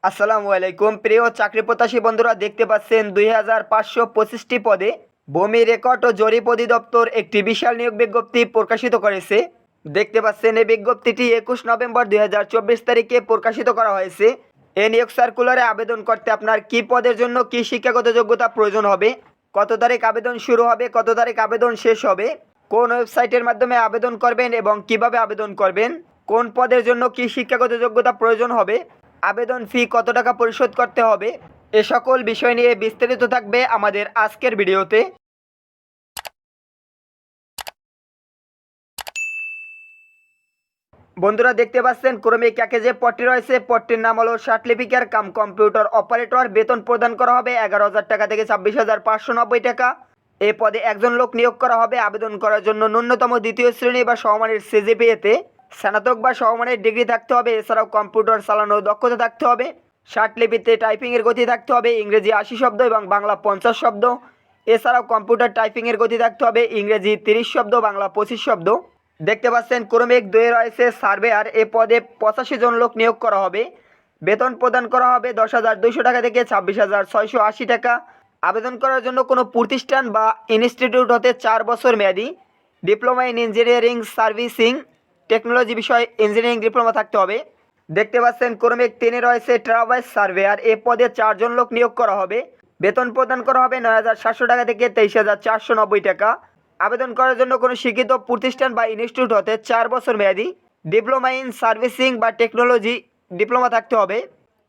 আসসালামু আলাইকুম প্রিয় চাকরি প্রত্যাশী বন্ধুরা, দেখতে পাচ্ছেন 2525টি পদে ভূমি রেকর্ড ও জরিপ অধিদপ্তর একটি বিশাল নিয়োগ বিজ্ঞপ্তি প্রকাশিত করেছে। দেখতে পাচ্ছেন এই বিজ্ঞপ্তিটি 21 নভেম্বর 2024 তারিখে প্রকাশিত করা হয়েছে। এই নিয়োগ সার্কুলারে আবেদন করতে আপনার কি পদের জন্য কি শিক্ষাগত যোগ্যতা প্রয়োজন হবে, কত তারিখ আবেদন শুরু হবে, কত তারিখ আবেদন শেষ হবে, কোন ওয়েবসাইটের মাধ্যমে আবেদন করবেন এবং কিভাবে আবেদন করবেন, কোন পদের জন্য কি শিক্ষাগত যোগ্যতা প্রয়োজন হবে, আবেদন ফি কত টাকা পরিশোধ করতে হবে, এ সকল বিষয় নিয়ে বিস্তারিত থাকবে আমাদের আজকের ভিডিওতে। বন্ধুরা দেখতে পাচ্ছেন ক্রমিক একে যে পদটি রয়েছে, পদটির নাম হলো সার্টিফিকেট কাম কম্পিউটার অপারেটর। বেতন প্রদান করা হবে 11,000 টাকা থেকে 26,590 টাকা। এই পদে একজন লোক নিয়োগ করা হবে। আবেদন করার জন্য ন্যূনতম দ্বিতীয় শ্রেণী বা সমমানের সিজিপিএতে স্নাতক বা সমমানের ডিগ্রি থাকতে হবে। এছাড়াও কম্পিউটার চালানোর দক্ষতা থাকতে হবে। লিপিতে টাইপিংয়ের গতি থাকতে হবে ইংরেজি 80 শব্দ এবং বাংলা 50 শব্দ। এছাড়াও কম্পিউটার টাইপিংয়ের গতি থাকতে হবে ইংরেজি 30 শব্দ, বাংলা 25 শব্দ। দেখতে পাচ্ছেন ক্রমিক 2 রয়েছে সার্ভেয়ার। এ পদে 85 জন লোক নিয়োগ করা হবে। বেতন প্রদান করা হবে 10,200 টাকা থেকে 26,680 টাকা। আবেদন করার জন্য কোনো প্রতিষ্ঠান বা ইনস্টিটিউট হতে 4 বছর মেয়াদি diploma in engineering servicing technology বিষয় ইঞ্জিনিয়ারিং ডিপ্লোমা থাকতে হবে। দেখতে পাচ্ছেন ক্রমিক 3 রয়েছে ট্রাভার্স সার্ভেয়ার। এ পদে 4 জন লোক নিয়োগ করা হবে। বেতন প্রদান করা হবে 9,700 টাকা থেকে 23,490 টাকা। আবেদন করার জন্য কোনো শিক্ষিত প্রতিষ্ঠান বা ইনস্টিটিউট হতে 4 বছর মেয়াদি ডিপ্লোমা ইন সার্ভিসিং বা টেকনোলজি ডিপ্লোমা থাকতে হবে।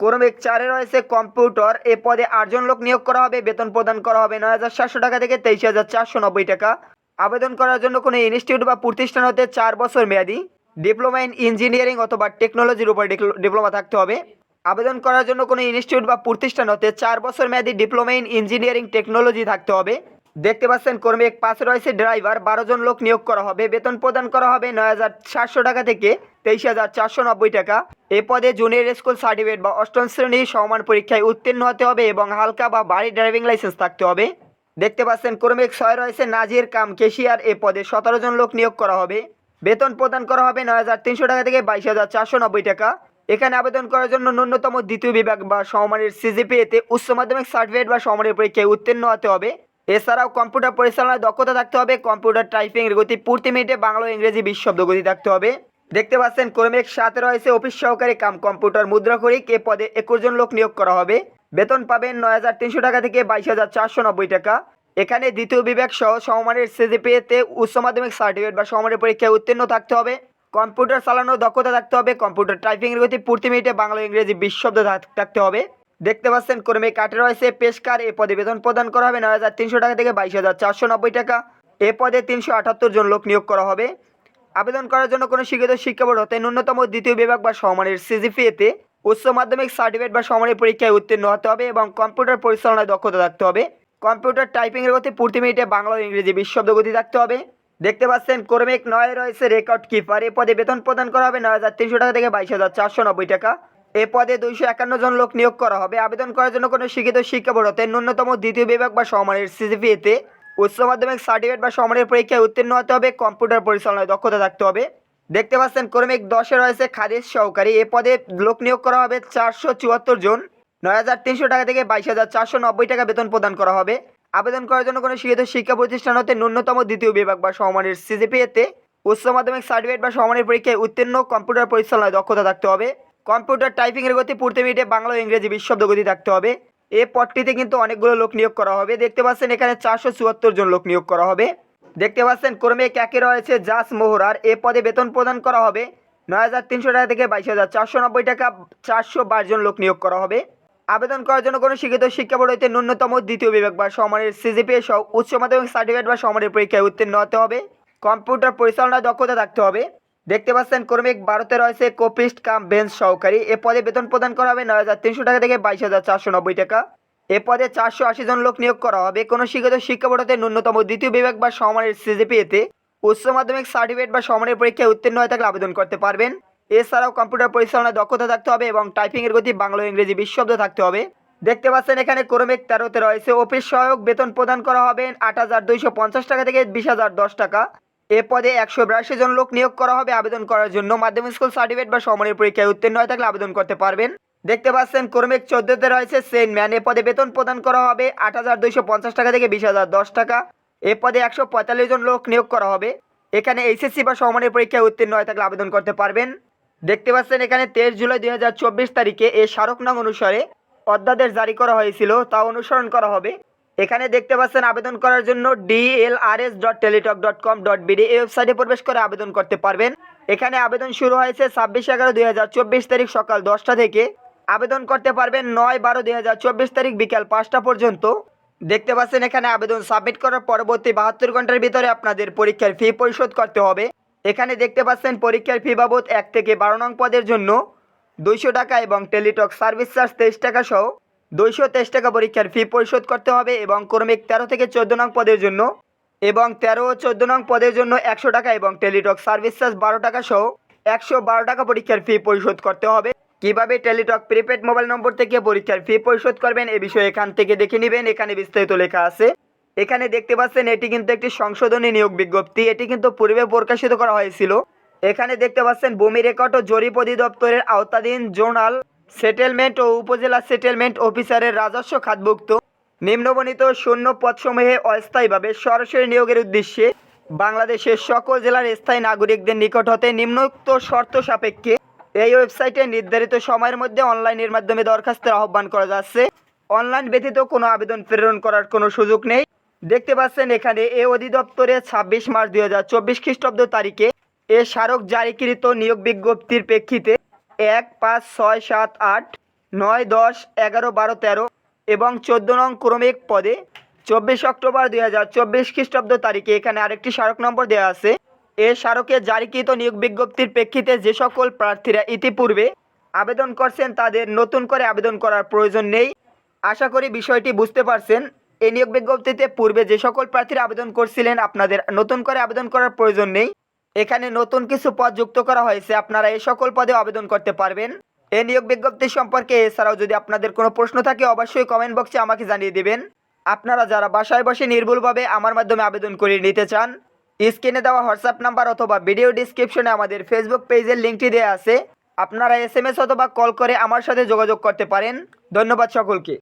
ক্রমিক 4 রয়েছে কম্পিউটার। এ পদে 8 জন লোক নিয়োগ করা হবে। বেতন প্রদান করা হবে 9,700 টাকা থেকে 23,490 টাকা। আবেদন করার জন্য কোনো ইনস্টিটিউট বা প্রতিষ্ঠান হতে 4 বছর মেয়াদি ডিপ্লোমা ইন ইঞ্জিনিয়ারিং অথবা টেকনোলজির উপর ডিপ্লোমা থাকতে হবে। আবেদন করার জন্য কোনো ইনস্টিটিউট বা প্রতিষ্ঠান হতে 4 বছর মেয়াদি ডিপ্লোমা ইন ইঞ্জিনিয়ারিং টেকনোলজি থাকতে হবে। দেখতে পাচ্ছেন ক্রমিক 5 রয়েছে ড্রাইভার। 12 জন লোক নিয়োগ করা হবে। বেতন প্রদান করা হবে 9,700 টাকা থেকে 23,490 টাকা। এ পদে জুনিয়র স্কুল সার্টিফিকেট বা অষ্টম শ্রেণীর সমমান পরীক্ষায় উত্তীর্ণ হতে হবে এবং হালকা বা ভারী ড্রাইভিং লাইসেন্স থাকতে হবে। দেখতে পাচ্ছেন ক্রমিক 6 রয়েছে নাজির কাম কেশিয়ার। এ পদে 17 জন লোক নিয়োগ করা হবে। বেতন প্রদান করা হবে 9,300 টাকা থেকে 22,490 টাকা। এখানে আবেদন করার জন্য ন্যূনতম দ্বিতীয় বিভাগ বা সমমানের সিজিপিএতে উচ্চ মাধ্যমিক সার্টিফিকেট বা সমমানের পরীক্ষায় উত্তীর্ণ হতে হবে। এছাড়াও কম্পিউটার পরিচালনায় দক্ষতা থাকতে হবে। কম্পিউটার টাইপিংয়ের গতি প্রতি মিনিটে বাংলা ও ইংরেজি 20 শব্দ গতি থাকতে হবে। দেখতে পাচ্ছেন ক্রমিক 7 রয়েছে অফিস সহকারী কাম কম্পিউটার মুদ্রাক্ষরিক। এ পদে 21 জন লোক নিয়োগ করা হবে। বেতন পাবেন 9,300 টাকা থেকে 22,490 টাকা। এখানে দ্বিতীয় বিভাগ সহ সমমানের সিজিপিএতে উচ্চ মাধ্যমিক সার্টিফিকেট বা সমমানের পরীক্ষায় উত্তীর্ণ থাকতে হবে। কম্পিউটার চালানোর দক্ষতা থাকতে হবে। কম্পিউটার টাইপিংয়ের গতি প্রতি মিনিটে বাংলা ও ইংরেজি 20 শব্দ থাকতে হবে। দেখতে পাচ্ছেন ক্রমিক 8 রয়েছে পেশকার। এ পদে বেতন প্রদান করা হবে 9,300 টাকা থেকে 22,490 টাকা। এ পদে 378 জন লোক নিয়োগ করা হবে। আবেদন করার জন্য কোনো শিক্ষিত শিক্ষা বোর্ড হতে ন্যূনতম দ্বিতীয় বিভাগ বা সমমানের সিজিপিএতে উচ্চ মাধ্যমিক সার্টিফিকেট বা সমমানের পরীক্ষায় উত্তীর্ণ হতে হবে এবং কম্পিউটার পরিচালনায় দক্ষতা থাকতে হবে। কম্পিউটার টাইপিংয়ের গতি প্রতি মিনিটে বাংলা ও ইংরেজি 20 শব্দ গতি থাকতে হবে। দেখতে পাচ্ছেন ক্রমিক 9 রয়েছে রেকর্ড কিপার। এ পদে বেতন প্রদান করা হবে 9,300 টাকা থেকে 22,490 টাকা। এ পদে 251 জন লোক নিয়োগ করা হবে। আবেদন করার জন্য কোনো শিক্ষিত শিক্ষা বোর্ড হতে ন্যূনতম দ্বিতীয় বিভাগ বা সমমানের সিজিপিএতে উচ্চ মাধ্যমিক সার্টিফিকেট বা সমমানের পরীক্ষায় উত্তীর্ণ হতে হবে। কম্পিউটার পরিচালনায় দক্ষতা থাকতে হবে। দেখতে পাচ্ছেন ক্রমিক 10 রয়েছে খারিজ সহকারী। এ পদে লোক নিয়োগ করা হবে 474 জন। 9,300 টাকা থেকে 22,490 টাকা বেতন প্রদান করা হবে। আবেদন করার জন্য কোনো শিক্ষিত শিক্ষা প্রতিষ্ঠান হতে ন্যূনতম দ্বিতীয় বিভাগ বা সমমানের সিজিপিএতে উচ্চ মাধ্যমিক সার্টিফিকেট বা সমমানের পরীক্ষায় উত্তীর্ণ। কম্পিউটার পরিচালনায় দক্ষতা থাকতে হবে। কম্পিউটার টাইপিংয়ের গতি প্রতি মিনিটে বাংলা ও ইংরেজি 20 শব্দ গতি থাকতে হবে। এই পদটিতে কিন্তু অনেকগুলো লোক নিয়োগ করা হবে। দেখতে পাচ্ছেন এখানে 474 জন লোক নিয়োগ করা হবে। দেখতে পাচ্ছেন ক্রমিক 1 রয়েছে জাজ মোহরার। এ পদে বেতন প্রদান করা হবে 9,300 টাকা থেকে 22,490 টাকা। 422 জন লোক নিয়োগ করা হবে। আবেদন করার জন্য কোনো শিক্ষিত শিক্ষা বোর্ড হইতে ন্যূনতম দ্বিতীয় বিভাগ বা সমমানের সিজিপিএ সহ উচ্চ মাধ্যমিক সার্টিফিকেট বা সমমানের পরীক্ষায় উত্তীর্ণ হতে হবে। কম্পিউটার পরিচালনায় দক্ষতা থাকতে হবে। দেখতে পাচ্ছেন ক্রমিক 12 রয়েছে কোপিস্ট কাম বেঞ্চ সহকারী। এ পদে বেতন প্রদান করা হবে 9,300 টাকা থেকে 22,490 টাকা। এ পদে 480 জন লোক নিয়োগ করা হবে। কোনো শিক্ষিত শিক্ষা বোর্ড হতে ন্যূনতম দ্বিতীয় বিভাগ বা সমমানের সিজিপিএতে উচ্চ মাধ্যমিক সার্টিফিকেট বা সমমানের পরীক্ষায় উত্তীর্ণ হয়ে থাকলে আবেদন করতে পারবেন। এছাড়াও কম্পিউটার পরিচালনায় দক্ষতা থাকতে হবে এবং টাইপিংয়ের গতি বাংলা ও ইংরেজি 20 শব্দ থাকতে হবে। দেখতে পাচ্ছেন এখানে ক্রমিক 13 রয়েছে অফিস সহায়ক। বেতন প্রদান করা হবে 8,250 টাকা থেকে 20,010 টাকা। এ পদে 182 জন লোক নিয়োগ করা হবে। আবেদন করার জন্য মাধ্যমিক স্কুল সার্টিফিকেট বা সমমানের পরীক্ষায় উত্তীর্ণ হয়ে থাকলে আবেদন করতে পারবেন। দেখতে পাচ্ছেন ক্রমিক 14তে রয়েছে সেনম্যান। এ পদে বেতন প্রদান করা হবে 8,250 টাকা থেকে 20,010 টাকা। এ পদে 145 জন লোক নিয়োগ করা হবে। এখানে এইচএসসি বা সমমানের পরীক্ষায় উত্তীর্ণ হয়ে থাকলে আবেদন করতে পারবেন। দেখতে পাচ্ছেন এখানে 23 জুলাই 2024 তারিখে এই স্মারক নং অনুসারে অধ্যাদেশ জারি করা হয়েছিল, তা অনুসরণ করা হবে। এখানে দেখতে পাচ্ছেন আবেদন করার জন্য dlrs.teletalk.com.bd এই ওয়েবসাইটে প্রবেশ করে আবেদন করতে পারবেন। এখানে আবেদন শুরু হয়েছে 26/11/2024 তারিখ সকাল 10টা থেকে। আবেদন করতে পারবেন 9/12/2024 তারিখ বিকাল 5টা পর্যন্ত। দেখতে পাচ্ছেন এখানে আবেদন সাবমিট করার পরবর্তী 72 ঘন্টার ভিতরে আপনাদের পরীক্ষার ফি পরিশোধ করতে হবে। এখানে দেখতে পাচ্ছেন পরীক্ষার ফি বাবদ 1 থেকে 12 নং পদের জন্য 200 টাকা এবং টেলিটক সার্ভিস চার্জ 23 টাকা সহ 223 টাকা পরীক্ষার ফি পরিশোধ করতে হবে এবং ক্রমিক 13 থেকে 14 নং পদের জন্য 13 ও 14 নং পদের জন্য 100 টাকা এবং টেলিটক সার্ভিস চার্জ 12 টাকা সহ 112 টাকা পরীক্ষার ফি পরিশোধ করতে হবে। কিভাবে টেলিটক প্রিপেড মোবাইল নম্বর থেকে পরীক্ষার ফি পরিশোধ করবেন এ বিষয়ে এখান থেকে দেখে নেবেন। এখানে বিস্তারিত লেখা আছে। এখানে দেখতে পাচ্ছেন এটি কিন্তু একটি সংশোধনী নিয়োগ বিজ্ঞপ্তি। এটি কিন্তু পূর্বে প্রকাশিত করা হয়েছিল। এখানে দেখতে পাচ্ছেন ভূমি রেকর্ড ও জরিপ অধিদপ্তরের আওতাধীন জোনাল সেটেলমেন্ট ও উপজেলা সেটেলমেন্ট অফিসারের রাজস্ব খাতভুক্ত নিম্নবর্ণিত শূন্য পদসমূহে অস্থায়ীভাবে সরাসরি নিয়োগের উদ্দেশ্যে বাংলাদেশের সকল জেলার স্থায়ী নাগরিকদের নিকট হতে নিম্নোক্ত শর্ত সাপেক্ষে এই ওয়েবসাইটে নির্ধারিত সময়ের মধ্যে অনলাইনের মাধ্যমে দরখাস্তের আহ্বান করা যাচ্ছে। অনলাইন ব্যতীত কোনো আবেদন প্রেরণ করার কোনো সুযোগ নেই। দেখতে পাচ্ছেন এখানে এই অধিদপ্তরে 26 মার্চ 2024 খ্রিস্টাব্দ তারিখে এ স্মারক জারিকৃত নিয়োগ বিজ্ঞপ্তির প্রেক্ষিতে 1, 5, 6, 7, 8, 9, 10, 11, 12, 13 এবং 14 নং ক্রমিক পদে 24 অক্টোবর 2024 খ্রিস্টাব্দ তারিখে এখানে আরেকটি স্মারক নম্বর দেওয়া আছে। এ স্মারকে জারিকৃত নিয়োগ বিজ্ঞপ্তির প্রেক্ষিতে যে সকল প্রার্থীরা ইতিপূর্বে আবেদন করছেন তাদের নতুন করে আবেদন করার প্রয়োজন নেই। আশা করি বিষয়টি বুঝতে পারছেন। এই নিয়োগ বিজ্ঞপ্তিতে পূর্বে যে সকল প্রার্থীরা আবেদন করছিলেন আপনাদের নতুন করে আবেদন করার প্রয়োজন নেই। এখানে নতুন কিছু পদ যুক্ত করা হয়েছে, আপনারা এই সকল পদে আবেদন করতে পারবেন। এই নিয়োগ বিজ্ঞপ্তি সম্পর্কে এছাড়াও যদি আপনাদের কোনো প্রশ্ন থাকে অবশ্যই কমেন্ট বক্সে আমাকে জানিয়ে দিবেন। আপনারা যারা বাসায় বসে নির্ভুলভাবে আমার মাধ্যমে আবেদন করে নিতে চান, স্ক্রিনে দেওয়া হোয়াটসঅ্যাপ নাম্বার অথবা ভিডিও ডিসক্রিপশনে আমাদের ফেসবুক পেজের লিঙ্কটি দেওয়া আছে। আপনারা SMS অথবা কল করে আমার সাথে যোগাযোগ করতে পারেন। ধন্যবাদ সকলকে।